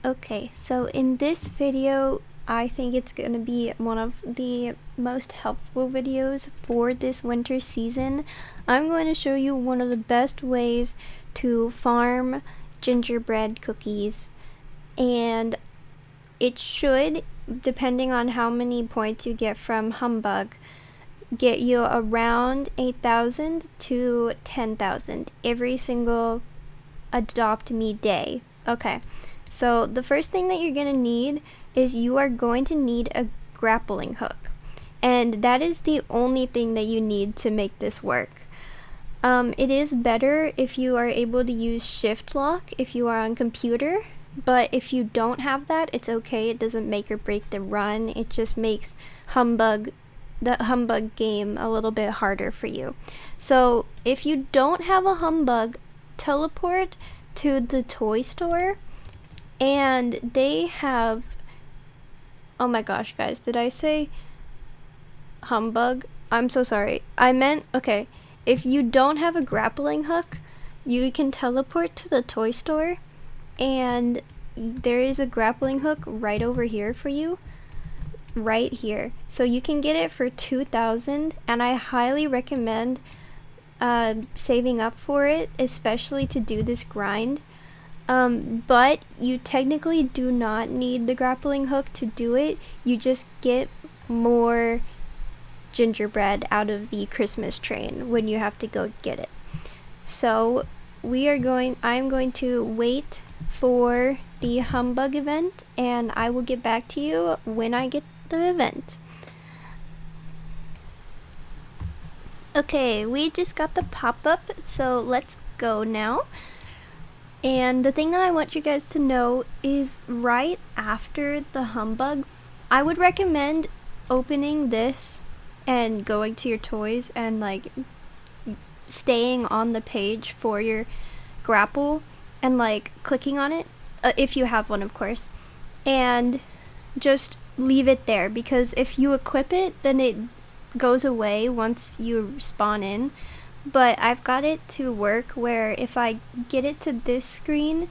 Okay, so in this video, I think it's going to be one of the most helpful videos for this winter season. I'm going to show you one of the best ways to farm gingerbread cookies, and it should, depending on how many points you get from Humbug, get you around 8,000 to 10,000 every single Adopt Me day. Okay, so the first thing that you're going to need is you are going to need a grappling hook. And that is the only thing that you need to make this work. It is better if you are able to use shift lock if you are on computer, but if you don't have that, it's okay. It doesn't make or break the run. It just makes the Humbug game a little bit harder for you. So if you don't have a Humbug, teleport to the toy store, and they have, oh my gosh guys, did I say Humbug? I'm so sorry. I meant, okay, if you don't have a grappling hook, you can teleport to the toy store, and there is a grappling hook right over here for you, right here. So you can get it for 2,000, and I highly recommend saving up for it, especially to do this grind. But you technically do not need the grappling hook to do it. You just get more gingerbread out of the Christmas train when you have to go get it. So I'm going to wait for the Humbug event, and I will get back to you when I get the event. Okay, we just got the pop-up, so let's go now. And the thing that I want you guys to know is right after the Humbug, I would recommend opening this and going to your toys and like staying on the page for your grapple and like clicking on it, if you have one of course, and just leave it there, because if you equip it then it goes away once you spawn in. But I've got it to work where if I get it to this screen,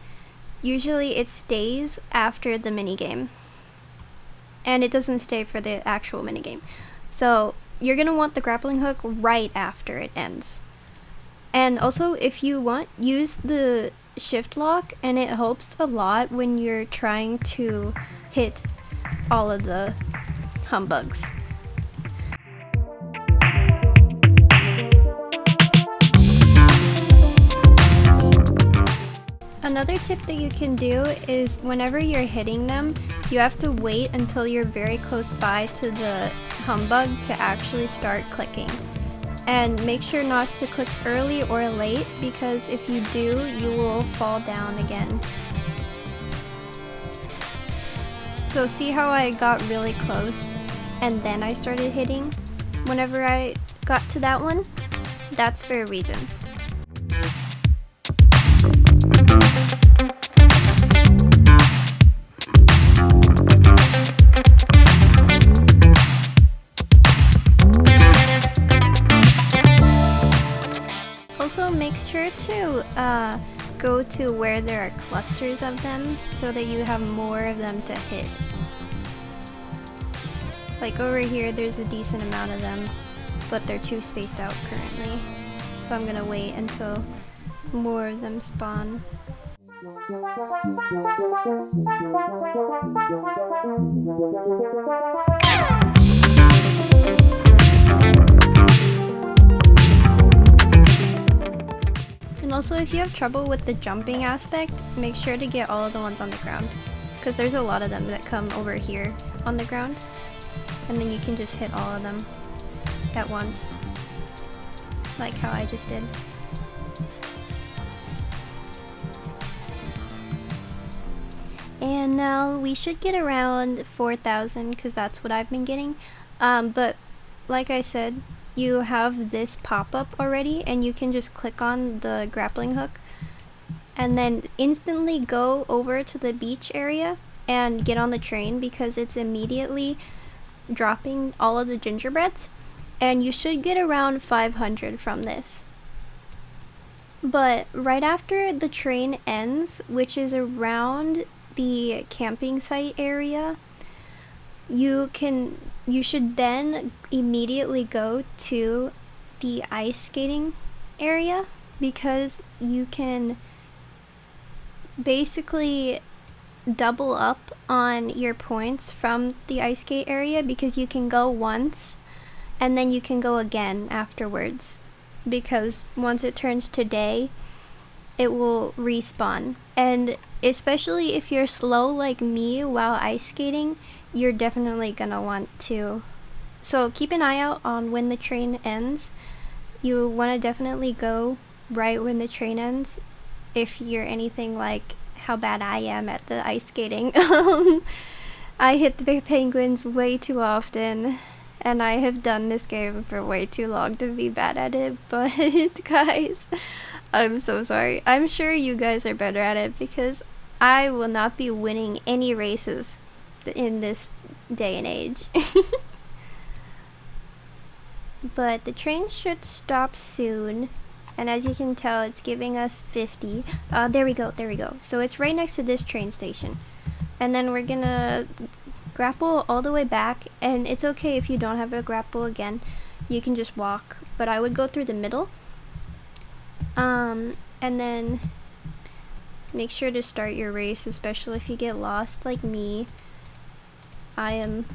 usually it stays after the minigame, and it doesn't stay for the actual minigame. So you're gonna want the grappling hook right after it ends. And also, if you want, use the shift lock, and it helps a lot when you're trying to hit all of the Humbugs. Another tip that you can do is whenever you're hitting them, you have to wait until you're very close by to the Humbug to actually start clicking. And make sure not to click early or late, because if you do, you will fall down again. So see how I got really close and then I started hitting whenever I got to that one? That's for a reason. Also, make sure to go to where there are clusters of them so that you have more of them to hit. Like over here, there's a decent amount of them, but they're too spaced out currently. So I'm gonna wait until more of them spawn. And also, if you have trouble with the jumping aspect, make sure to get all of the ones on the ground, because there's a lot of them that come over here on the ground, and then you can just hit all of them at once, like how I just did. And now we should get around 4,000, because that's what I've been getting. But like I said, you have this pop-up already, and you can just click on the grappling hook and then instantly go over to the beach area and get on the train, because it's immediately dropping all of the gingerbreads, and you should get around 500 from this. But right after the train ends, which is around the camping site area, you should then immediately go to the ice skating area, because you can basically double up on your points from the ice skate area, because you can go once and then you can go again afterwards, because once it turns to day it will respawn. And especially if you're slow like me while ice skating, you're definitely gonna want to. So keep an eye out on when the train ends. You want to definitely go right when the train ends if you're anything like how bad I am at the ice skating. I hit the penguins way too often, and I have done this game for way too long to be bad at it, but guys, I'm so sorry. I'm sure you guys are better at it, because I will not be winning any races in this day and age. But the train should stop soon, and as you can tell, it's giving us 50. There we go. So it's right next to this train station, and then we're gonna grapple all the way back. And it's okay if you don't have a grapple again, you can just walk, but I would go through the middle. And then make sure to start your race, especially if you get lost like me. I am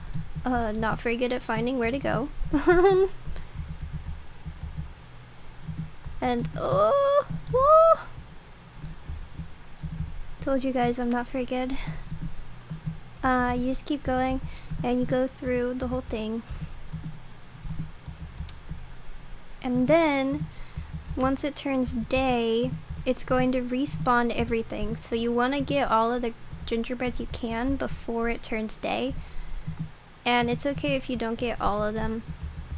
not very good at finding where to go. And told you guys I'm not very good. You just keep going and you go through the whole thing, and then once it turns day, it's going to respawn everything. So you want to get all of the gingerbreads you can before it turns day, and it's okay if you don't get all of them,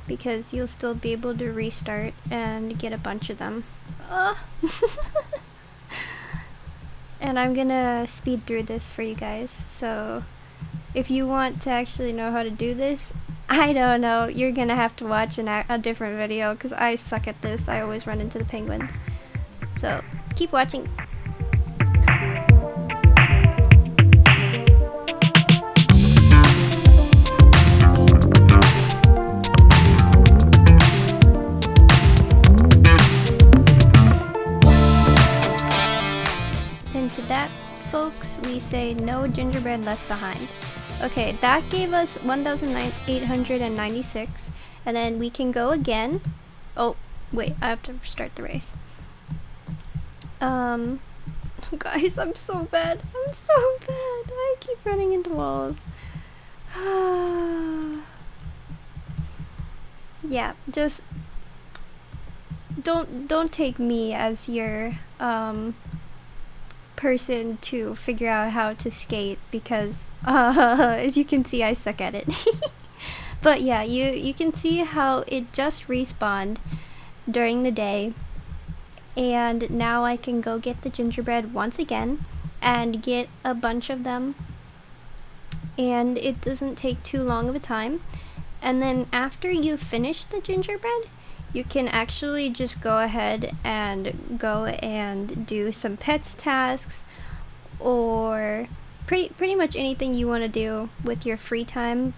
because you'll still be able to restart and get a bunch of them. And I'm gonna speed through this for you guys, so if you want to actually know how to do this, I don't know, you're gonna have to watch a different video, because I suck at this. I always run into the penguins. So keep watching. And to that, folks, we say no gingerbread left behind. Okay, that gave us 1,896, and then we can go again. Oh, wait, I have to start the race. Guys, I'm so bad. I keep running into walls. Yeah, just don't take me as your person to figure out how to skate, because as you can see, I suck at it. But yeah, you can see how it just respawned during the day, and now I can go get the gingerbread once again and get a bunch of them, and it doesn't take too long of a time. And then after you finish the gingerbread, you can actually just go ahead and do some pets tasks, or pretty much anything you want to do with your free time.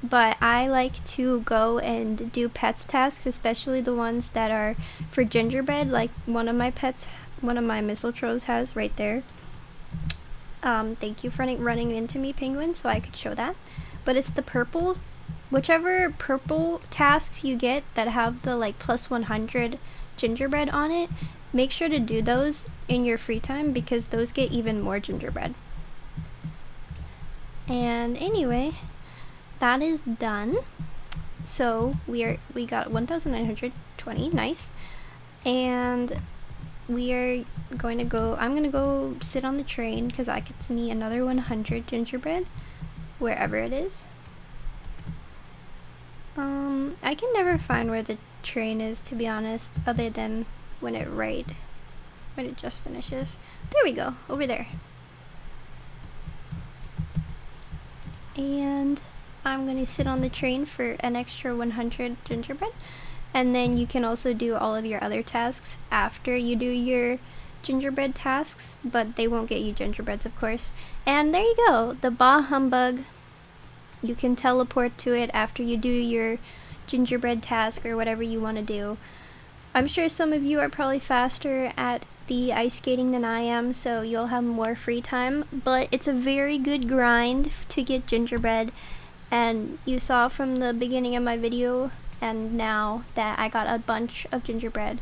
But I like to go and do pets tasks, especially the ones that are for gingerbread, like one of my mistletoes has right there. Thank you for running into me, penguin, so I could show that. But it's the purple, whichever purple tasks you get that have the like plus 100 gingerbread on it, make sure to do those in your free time, because those get even more gingerbread. And anyway, that is done. So we got 1,920, nice. And we are going to go, I'm gonna go sit on the train, because I get me another 100 gingerbread wherever it is. I can never find where the train is, to be honest, other than when it just finishes. There we go, over there. And I'm gonna sit on the train for an extra 100 gingerbread, and then you can also do all of your other tasks after you do your gingerbread tasks, but they won't get you gingerbreads, of course. And there you go, the Bah Humbug. You can teleport to it after you do your gingerbread task or whatever you want to do. I'm sure some of you are probably faster at the ice skating than I am, so you'll have more free time, but it's a very good grind to get gingerbread, and you saw from the beginning of my video and now that I got a bunch of gingerbread.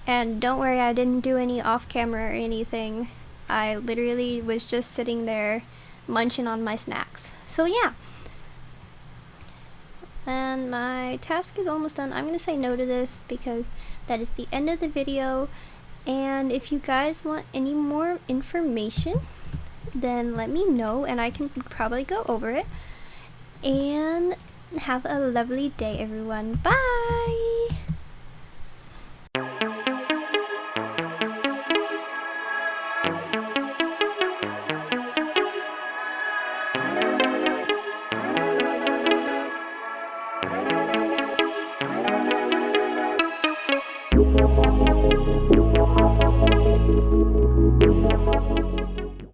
And don't worry, I didn't do any off camera or anything. I literally was just sitting there munching on my snacks. So yeah. And my task is almost done. I'm gonna say no to this because that is the end of the video. And if you guys want any more information, then let me know and I can probably go over it. And have a lovely day, everyone. Bye!